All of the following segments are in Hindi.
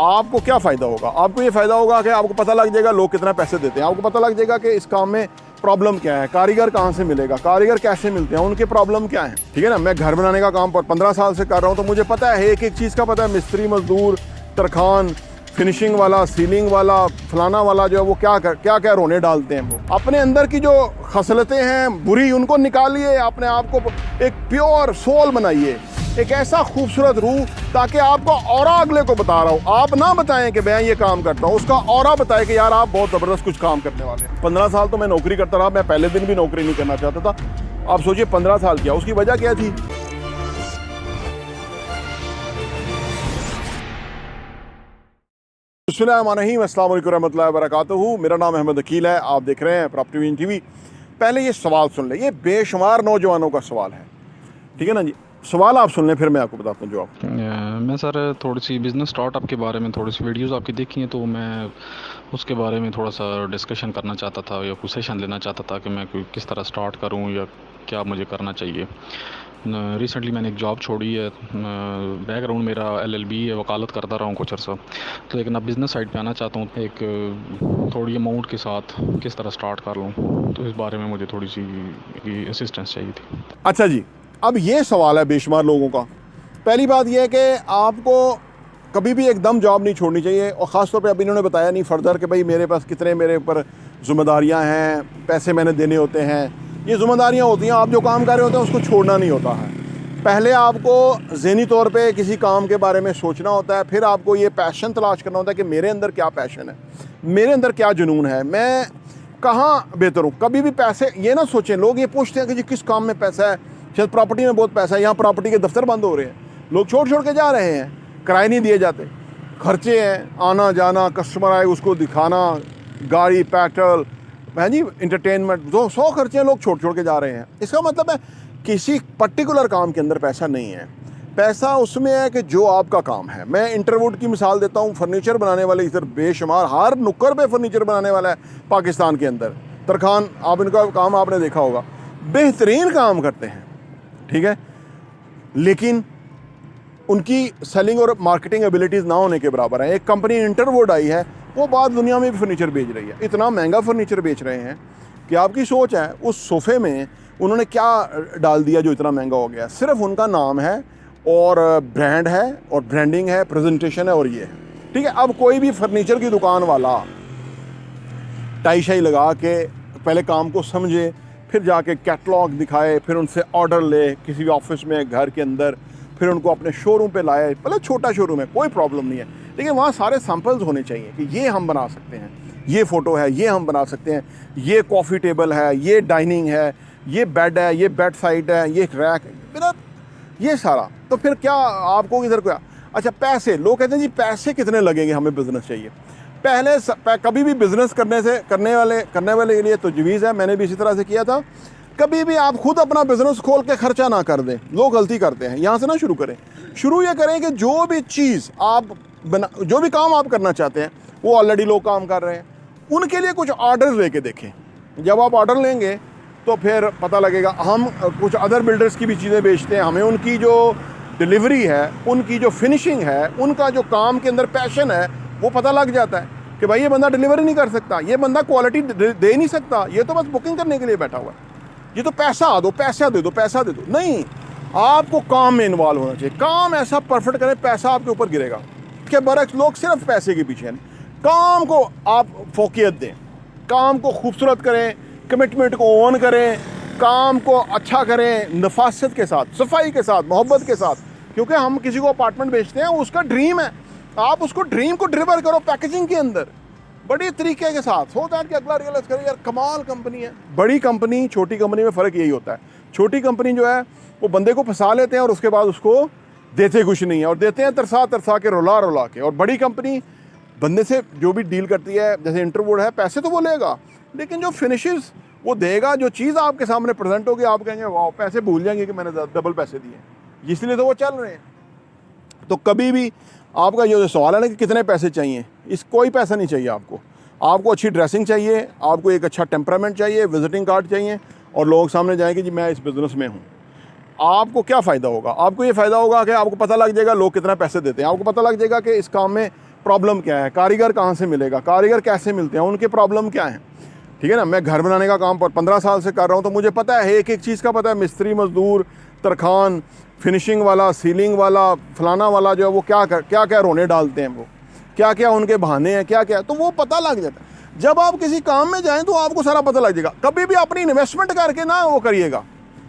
आपको क्या फ़ायदा होगा? आपको ये फ़ायदा होगा कि आपको पता लग जाएगा लोग कितना पैसे देते हैं, आपको पता लग जाएगा कि इस काम में प्रॉब्लम क्या है, कारीगर कहाँ से मिलेगा, कारीगर कैसे मिलते हैं, उनके प्रॉब्लम क्या है। ठीक है ना, मैं घर बनाने का काम पर 15 साल से कर रहा हूँ, तो मुझे पता है एक एक चीज़ का पता है, मिस्त्री, मजदूर, तरखान, फिनिशिंग वाला, सीलिंग वाला, फलाना वाला जो है वो क्या क्या रोने डालते हैं। वो अपने अंदर की जो खसलतें हैं बुरी, उनको निकालिए, अपने आप को एक प्योर सोल बनाइए, एक ऐसा खूबसूरत रूह, ताकि आपको और अगले को बता रहा हूँ, आप ना बताएं कि मैं ये काम करता हूँ, उसका और बताए कि यार आप बहुत ज़बरदस्त कुछ काम करने वाले हैं। 15 साल तो मैं नौकरी करता रहा, मैं पहले दिन भी नौकरी नहीं करना चाहता था। आप सोचिए 15 साल किया, उसकी वजह क्या थी? बिस्मिल्लाहिर्रहमानिर्रहीम, अस्सलाम वालेकुम रहमतुल्लाहि व बरकातुहू। मेरा नाम अहमद अकील है, आप देख रहे हैं प्रॉपर्टी विजन टीवी। पहले ये सवाल सुन ले, ये बेशुमार नौजवानों का सवाल है, ठीक है ना जी। सवाल आप सुन लें, फिर मैं आपको बताता हूँ जवाब। मैं सर थोड़ी सी बिज़नेस स्टार्टअप के बारे में थोड़ी सी वीडियोस आपकी देखी हैं, तो मैं उसके बारे में थोड़ा सा डिस्कशन करना चाहता था या कुछ सेशन लेना चाहता था कि मैं किस तरह स्टार्ट करूं या क्या मुझे करना चाहिए। रिसेंटली मैंने एक जॉब छोड़ी है, बैकग्राउंड मेरा एलएलबी है, वकालत करता रहा हूँ कुछ अर्सा, तो लेकिन अब बिज़नेस साइड पे आना चाहता हूँ, एक थोड़ी अमाउंट के साथ किस तरह स्टार्ट कर लूँ, तो इस बारे में मुझे थोड़ी सी असिस्टेंस चाहिए थी। अच्छा जी, अब ये सवाल है बेशुमार लोगों का। पहली बात यह है कि आपको कभी भी एकदम जॉब नहीं छोड़नी चाहिए, और ख़ास तौर पे अब इन्होंने बताया नहीं फर्दर कि भाई मेरे पास कितने मेरे ऊपर ज़िम्मेदारियाँ हैं, पैसे मैंने देने होते हैं। ये ज़िम्मेदारियाँ होती हैं, आप जो काम कर रहे होते हैं उसको छोड़ना नहीं होता है। पहले आपको ज़हनी तौर पे किसी काम के बारे में सोचना होता है, फिर आपको ये पैशन तलाश करना होता है कि मेरे अंदर क्या पैशन है, मेरे अंदर क्या जुनून है, मैं कहाँ बेहतर हूँ। कभी भी पैसे ये ना सोचें, लोग ये पूछते हैं कि जी किस काम में पैसा है, शायद प्रॉपर्टी में बहुत पैसा है, यहाँ प्रॉपर्टी के दफ्तर बंद हो रहे हैं, लोग छोड़ छोड़ के जा रहे हैं, किराए नहीं दिए जाते, खर्चे हैं, आना जाना, कस्टमर आए उसको दिखाना, गाड़ी, पेट्रोल, है जी, इंटरटेनमेंट, 200 खर्चे हैं, लोग छोड़ छोड़ के जा रहे हैं। इसका मतलब है किसी पर्टिकुलर काम के अंदर पैसा नहीं है। पैसा उसमें है कि जो आपका काम है। मैं इंटरवुड की मिसाल देता हूँ, फर्नीचर बनाने वाले इधर बेशुमार, हर नुक्कड़ पे फर्नीचर बनाने वाला है पाकिस्तान के अंदर। तरखान, आप इनका काम आपने देखा होगा, बेहतरीन काम करते हैं, ठीक है, लेकिन उनकी सेलिंग और मार्केटिंग एबिलिटीज़ ना होने के बराबर है। एक कंपनी इंटरवुड आई है, वो बात दुनिया में भी फर्नीचर बेच रही है, इतना महंगा फर्नीचर बेच रहे हैं कि आपकी सोच है उस सोफ़े में उन्होंने क्या डाल दिया जो इतना महंगा हो गया। सिर्फ उनका नाम है और ब्रांड है और ब्रांडिंग है, प्रेजेंटेशन है और ये है, ठीक है। अब कोई भी फर्नीचर की दुकान वाला टाई शाई लगा के पहले काम को समझे, फिर जाके कैटलॉग दिखाए, फिर उनसे ऑर्डर ले किसी ऑफिस में, घर के अंदर, फिर उनको अपने शोरूम पे लाए। भले छोटा शोरूम है, कोई प्रॉब्लम नहीं है, लेकिन वहाँ सारे सैम्पल्स होने चाहिए कि ये हम बना सकते हैं, ये फ़ोटो है, ये हम बना सकते हैं, ये कॉफ़ी टेबल है, ये डाइनिंग है, ये बेड है, ये बेड साइड है, ये रैक, मेरा ये सारा। तो फिर क्या आपको इधर क्या? अच्छा, पैसे, लोग कहते हैं जी पैसे कितने लगेंगे, हमें बिज़नेस चाहिए। पहले कभी भी बिज़नेस करने वाले के लिए तो तजवीज़ है, मैंने भी इसी तरह से किया था, कभी भी आप खुद अपना बिज़नेस खोल के खर्चा ना कर दें। लोग गलती करते हैं, यहाँ से ना शुरू करें। शुरू ये करें कि जो भी चीज़ आप जो भी काम आप करना चाहते हैं वो ऑलरेडी लोग काम कर रहे हैं, उनके लिए कुछ ऑर्डर लेके देखें। जब आप ऑर्डर लेंगे तो फिर पता लगेगा। हम कुछ अदर बिल्डर्स की भी चीज़ें बेचते हैं, हमें उनकी जो डिलीवरी है, उनकी जो फिनिशिंग है, उनका जो काम के अंदर पैशन है, वो पता लग जाता है कि भाई ये बंदा डिलीवरी नहीं कर सकता, ये बंदा क्वालिटी दे नहीं सकता, ये तो बस बुकिंग करने के लिए बैठा हुआ है, ये तो पैसा दो, पैसा दे दो, पैसा दे दो। नहीं, आपको काम में इन्वॉल्व होना चाहिए। काम ऐसा परफेक्ट करें, पैसा आपके ऊपर गिरेगा। के बरक्स लोग सिर्फ पैसे के पीछे हैं। काम को आप फोकियत दें, काम को खूबसूरत करें, कमिटमेंट को ऑन करें, काम को अच्छा करें, नफासत के साथ, सफाई के साथ, मोहब्बत के साथ। क्योंकि हम किसी को अपार्टमेंट बेचते हैं, उसका ड्रीम है, आप उसको ड्रीम को डिलीवर करो पैकेजिंग के अंदर बड़ी तरीके के साथ, हो दैट कि अगला रियलाइज करे यार कमाल कंपनी है। बड़ी कंपनी छोटी कंपनी में फ़र्क यही होता है, छोटी कंपनी जो है वो बंदे को फंसा लेते हैं और उसके बाद उसको देते कुछ नहीं है, और देते हैं तरसा तरसा के, रुला रुला के। और बड़ी कंपनी बंदे से जो भी डील करती है, जैसे इंटरवुड है, पैसे तो वो लेगा, लेकिन जो फिनिशेस वो देगा, जो चीज़ आपके सामने प्रेजेंट होगी, आप कहेंगे वाह, पैसे भूल जाएंगे कि मैंने डबल पैसे दिए, इसलिए तो वो चल रहे हैं। तो कभी भी आपका जो सवाल है ना कि कितने पैसे चाहिए, इस कोई पैसा नहीं चाहिए आपको। आपको अच्छी ड्रेसिंग चाहिए, आपको एक अच्छा टेम्परामेंट चाहिए, विजिटिंग कार्ड चाहिए, और लोग सामने जाएंगे जी मैं इस बिज़नेस में हूँ। आपको क्या फ़ायदा होगा? आपको ये फ़ायदा होगा कि आपको पता लग जाएगा लोग कितना पैसे देते हैं, आपको पता लग जाएगा कि इस काम में प्रॉब्लम क्या है, कारीगर कहाँ से मिलेगा, कारीगर कैसे मिलते हैं, उनके प्रॉब्लम क्या है। ठीक है ना, मैं घर बनाने का काम पर 15 साल से कर रहा हूँ, तो मुझे पता है एक एक चीज़ का पता है, मिस्त्री, मजदूर, तरखान, फिनिशिंग वाला, सीलिंग वाला, फलाना वाला जो है वो क्या रोने डालते हैं, वो क्या क्या उनके बहाने हैं, क्या क्या, तो वो पता लग जाता है। जब आप किसी काम में जाएं तो आपको सारा पता लग जाएगा। कभी भी अपनी इन्वेस्टमेंट करके ना वो करिएगा।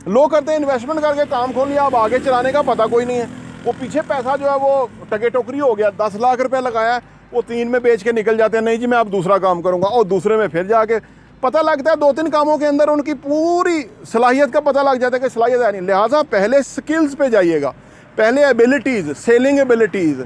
लोग करते हैं इन्वेस्टमेंट करके काम खोल लिया, अब आगे चलाने का पता कोई नहीं है, वो पीछे पैसा जो है वो टके टोकरी हो गया, 10 लाख रुपया लगाया, वो 3 में बेच के निकल जाते हैं, नहीं जी मैं अब दूसरा काम करूँगा, और दूसरे में फिर जाके पता लगता है 2-3 कामों के अंदर उनकी पूरी सलाहियत का पता लग जाता है कि सलाहियत है नहीं। लिहाजा पहले स्किल्स पे जाइएगा, पहले एबिलिटीज़, सेलिंग एबिलिटीज़,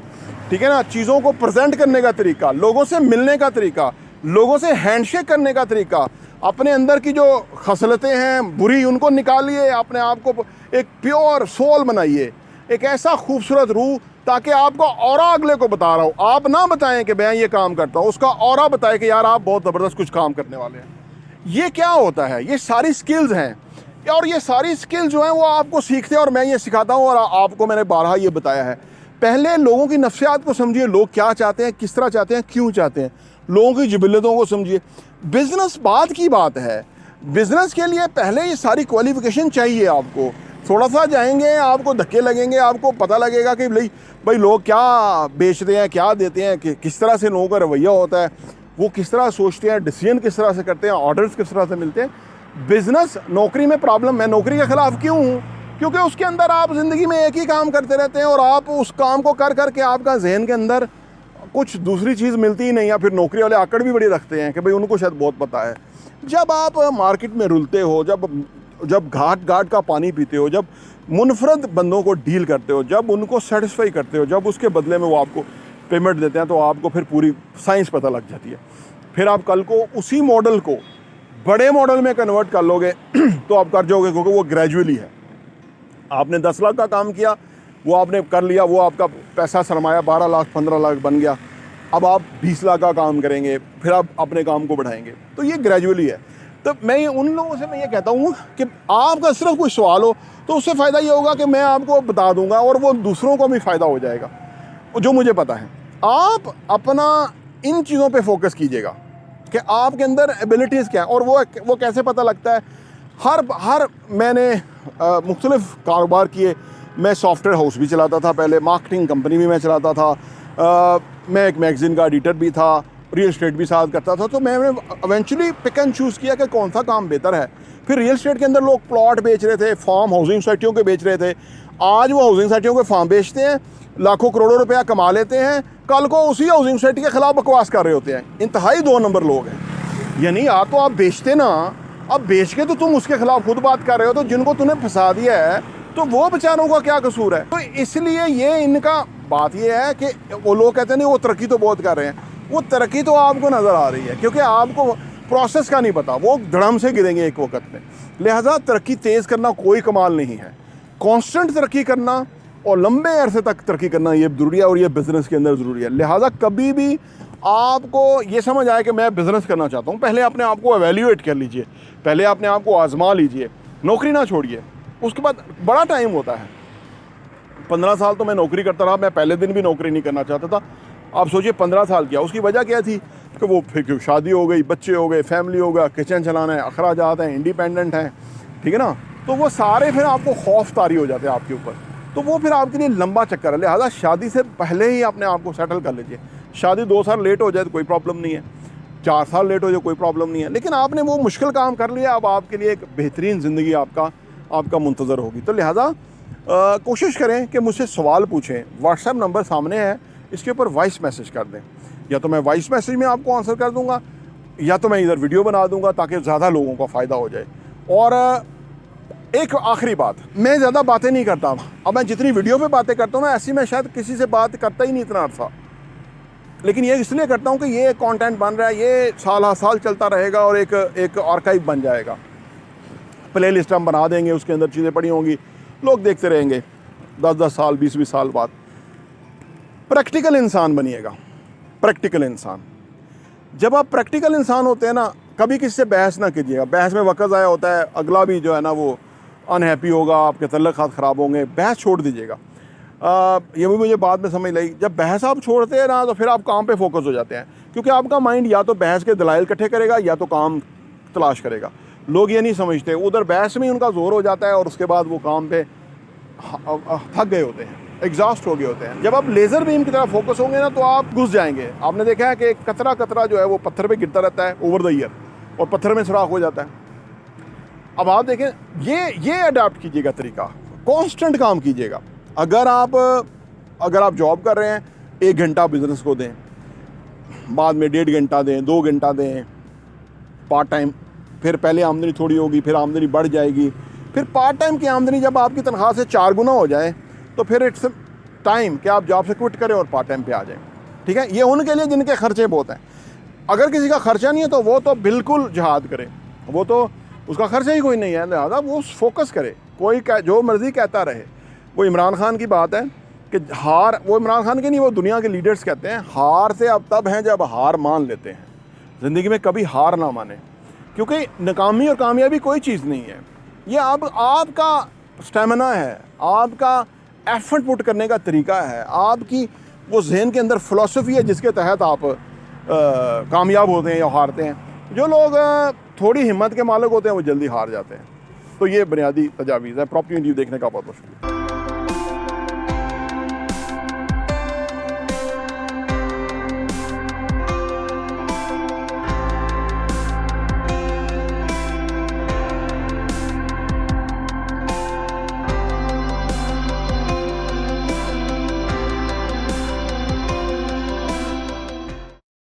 ठीक है ना, चीज़ों को प्रेजेंट करने का तरीका, लोगों से मिलने का तरीका, लोगों से हैंडशेक करने का तरीका, अपने अंदर की जो खसलतें हैं बुरी उनको निकालिए, अपने आप को एक प्योर सोल बनाइए, एक ऐसा खूबसूरत रूह, ताकि आपको औरा अगले को बता रहा हो, आप ना बताएं कि मैं ये काम करता हूँ, उसका औरा बताए कि यार आप बहुत ज़बरदस्त कुछ काम करने वाले हैं। ये क्या होता है, ये सारी स्किल्स हैं, और ये सारी स्किल्स जो हैं वो आपको सीखते हैं, और मैं ये सिखाता हूँ, और आपको मैंने बारहा ये बताया है। पहले लोगों की नफ्सियात को समझिए, लोग क्या चाहते हैं, किस तरह चाहते हैं, क्यों चाहते हैं, लोगों की जिबिलतों को समझिए। बिजनेस बाद की बात है, बिजनेस के लिए पहले ये सारी क्वालिफिकेशन चाहिए आपको। थोड़ा सा जाएंगे, आपको धक्के लगेंगे, आपको पता लगेगा कि भाई लोग क्या बेचते हैं, क्या देते हैं, कि किस तरह से लोगों का रवैया होता है, वो किस तरह सोचते हैं, डिसीजन किस तरह से करते हैं, ऑर्डर्स किस तरह से मिलते हैं। बिजनेस, नौकरी में प्रॉब्लम, मैं नौकरी के ख़िलाफ़ क्यों हूँ, क्योंकि उसके अंदर आप ज़िंदगी में एक ही काम करते रहते हैं, और आप उस काम को कर करके आपका जहन के अंदर कुछ दूसरी चीज़ मिलती ही नहीं, या फिर नौकरी वाले आकड़ भी बड़ी रखते हैं कि भाई उनको शायद बहुत पता है। जब आप मार्केट में रुलते हो, जब घाट घाट का पानी पीते हो, जब मुनफरद बंदों को डील करते हो, जब उनको सेटिस्फाई करते हो, जब उसके बदले में वो आपको पेमेंट देते हैं, तो आपको फिर पूरी साइंस पता लग जाती है। फिर आप कल को उसी मॉडल को बड़े मॉडल में कन्वर्ट कर लोगे तो आप कर जाओगे, क्योंकि वो ग्रेजुअली है। आपने 10 लाख का काम किया, वो आपने कर लिया, वो आपका पैसा सरमाया 12 लाख 15 लाख बन गया। अब आप 20 लाख का काम करेंगे, फिर आप अपने काम को बढ़ाएंगे, तो ये ग्रेजुअली है। तो मैं उन लोगों से मैं ये कहता हूँ कि आपका सिर्फ कोई सवाल हो तो उससे फ़ायदा ये होगा कि मैं आपको बता दूंगा, और वो दूसरों को भी फ़ायदा हो जाएगा जो मुझे पता है। आप अपना इन चीज़ों पे फोकस कीजिएगा कि आपके अंदर एबिलिटीज़ क्या है, और वो कैसे पता लगता है। हर मैंने मुख्तलिफ कारोबार किए। मैं सॉफ्टवेयर हाउस भी चलाता था पहले, मार्केटिंग कंपनी भी मैं चलाता था, मैं एक मैगज़ीन का एडिटर भी था, रियल एस्टेट भी साथ करता था। तो मैंने इवेंचुअली पिक एंड चूज़ किया कि कौन सा काम बेहतर है। फिर रियल एस्टेट के अंदर लोग प्लॉट बेच रहे थे, फार्म हाउसिंग सोसाइटियों के बेच रहे थे। आज वो हाउसिंग सोसाइटियों के फार्म बेचते हैं, लाखों करोड़ों रुपया कमा लेते हैं, कल को उसी हाउसिंग सोसाइटी के खिलाफ बकवास कर रहे होते हैं। इंतहाई 2 नंबर लोग हैं। यानी या तो आप बेचते ना, अब बेच के तो तुम उसके खिलाफ खुद बात कर रहे हो, तो जिनको तूने फंसा दिया है तो वो बेचारों का क्या कसूर है। तो इसलिए ये इनका बात ये है कि वो लोग कहते हैं नहीं वो तरक्की तो बहुत कर रहे हैं, वो तरक्की तो आपको नज़र आ रही है, क्योंकि आपको प्रोसेस का नहीं पता, वो धड़म से गिरेंगे एक वक्त में। लिहाजा तरक्की तेज़ करना कोई कमाल नहीं है, कांस्टेंट तरक्की करना और लंबे अरसे तक तरक्की करना ये ज़रूरी है, और ये बिज़नेस के अंदर ज़रूरी है। लिहाजा कभी भी आपको ये समझ आए कि मैं बिज़नेस करना चाहता हूँ, पहले अपने आप को एवेल्यूएट कर लीजिए, पहले अपने आप को आजमा लीजिए, नौकरी ना छोड़िए। उसके बाद बड़ा टाइम होता है। 15 साल तो मैं नौकरी करता रहा, मैं पहले दिन भी नौकरी नहीं करना चाहता था। आप सोचिए 15 साल किया, उसकी वजह क्या थी कि वो फिर शादी हो गई, बच्चे हो गए, फैमिली हो गया, किचन चलाना है, अखराजात हैं, इंडिपेंडेंट हैं, ठीक है ना, तो वो सारे फिर आपको खौफ तारी हो जाते हैं आपके ऊपर, तो वो फिर आपके लिए लंबा चक्कर है। लिहाजा शादी से पहले ही अपने आप को सेटल कर लीजिए। शादी 2 साल लेट हो जाए तो कोई प्रॉब्लम नहीं है, 4 साल लेट हो जाए कोई प्रॉब्लम नहीं है, लेकिन आपने वो मुश्किल काम कर लिया, अब आपके लिए एक बेहतरीन ज़िंदगी आपका मुंतज़र होगी। तो लिहाजा कोशिश करें कि मुझसे सवाल पूछें। व्हाट्सएप नंबर सामने है, इसके ऊपर वॉइस मैसेज कर दें, या तो मैं वॉइस मैसेज में आपको आंसर कर दूंगा, या तो मैं इधर वीडियो बना दूंगा ताकि ज़्यादा लोगों का फ़ायदा हो जाए। और एक आखिरी बात, मैं ज़्यादा बातें नहीं करता। अब मैं जितनी वीडियो पे बातें करता हूँ ना, ऐसी मैं शायद किसी से बात करता ही नहीं इतना अर्सा, लेकिन ये इसलिए करता हूँ कि ये कंटेंट बन रहा है, ये साल साल चलता रहेगा और एक आर्काइव बन जाएगा। प्ले लिस्ट हम बना देंगे, उसके अंदर चीज़ें पड़ी होंगी, लोग देखते रहेंगे 10-10 साल 20-20 साल बाद। प्रैक्टिकल इंसान बनिएगा, प्रैक्टिकल इंसान। जब आप प्रैक्टिकल इंसान होते हैं ना, कभी किसी से बहस ना कीजिएगा। बहस में वक़्त ज़ाया होता है, अगला भी जो है ना वो अनहैप्पी होगा, आपके तल्लुकात ख़राब होंगे, बहस छोड़ दीजिएगा। ये भी मुझे बाद में समझ लगी, जब बहस आप छोड़ते हैं ना तो फिर आप काम पे फोकस हो जाते हैं, क्योंकि आपका माइंड या तो बहस के दलाइल इकट्ठे करेगा या तो काम तलाश करेगा। लोग ये नहीं समझते, उधर बहस में उनका जोर हो जाता है और उसके बाद वो काम पे थक गए होते हैं, एग्जॉस्ट हो गए होते हैं। जब आप लेज़र बीम की तरफ फोकस होंगे ना तो आप घुस जाएंगे। आपने देखा है कि कतरा कतरा जो है वो पत्थर पे गिरता रहता है ओवर द ईयर और पत्थर में सुराख हो जाता है। अब आप देखें, ये अडाप्ट कीजिएगा तरीका, कांस्टेंट काम कीजिएगा। अगर आप जॉब कर रहे हैं 1 घंटा बिजनेस को दें, बाद में 1.5 घंटा दें, 2 घंटा दें पार्ट टाइम, फिर पहले आमदनी थोड़ी होगी, फिर आमदनी बढ़ जाएगी, फिर पार्ट टाइम की आमदनी जब आपकी तनख्वाह से 4 गुना हो जाए तो फिर इट्स टाइम कि आप जॉब से क्विट करें और पार्ट टाइम पे आ जाएं। ठीक है, ये उनके लिए जिनके खर्चे बहुत हैं। अगर किसी का खर्चा नहीं है तो वो तो बिल्कुल जिहाद करे, वो तो उसका खर्चा ही कोई नहीं है, लिहाजा वो फोकस करे, कोई जो मर्ज़ी कहता रहे। वो इमरान खान की बात है कि वो इमरान खान की नहीं, वो दुनिया के लीडर्स कहते हैं हार से अब तब हैं जब हार मान लेते हैं। ज़िंदगी में कभी हार ना माने, क्योंकि नाकामी और कामयाबी कोई चीज़ नहीं है, ये आपका स्टेमिना है, आपका एफर्ट पुट करने का तरीका है, आपकी वो जहन के अंदर फ़िलासफ़ी है जिसके तहत आप कामयाब होते हैं या हारते हैं। जो लोग थोड़ी हिम्मत के मालिक होते हैं वो जल्दी हार जाते हैं। तो ये बुनियादी तजावीज़ है। प्रॉपर्टी न्यूज़ देखने का बहुत बहुत शुक्रिया।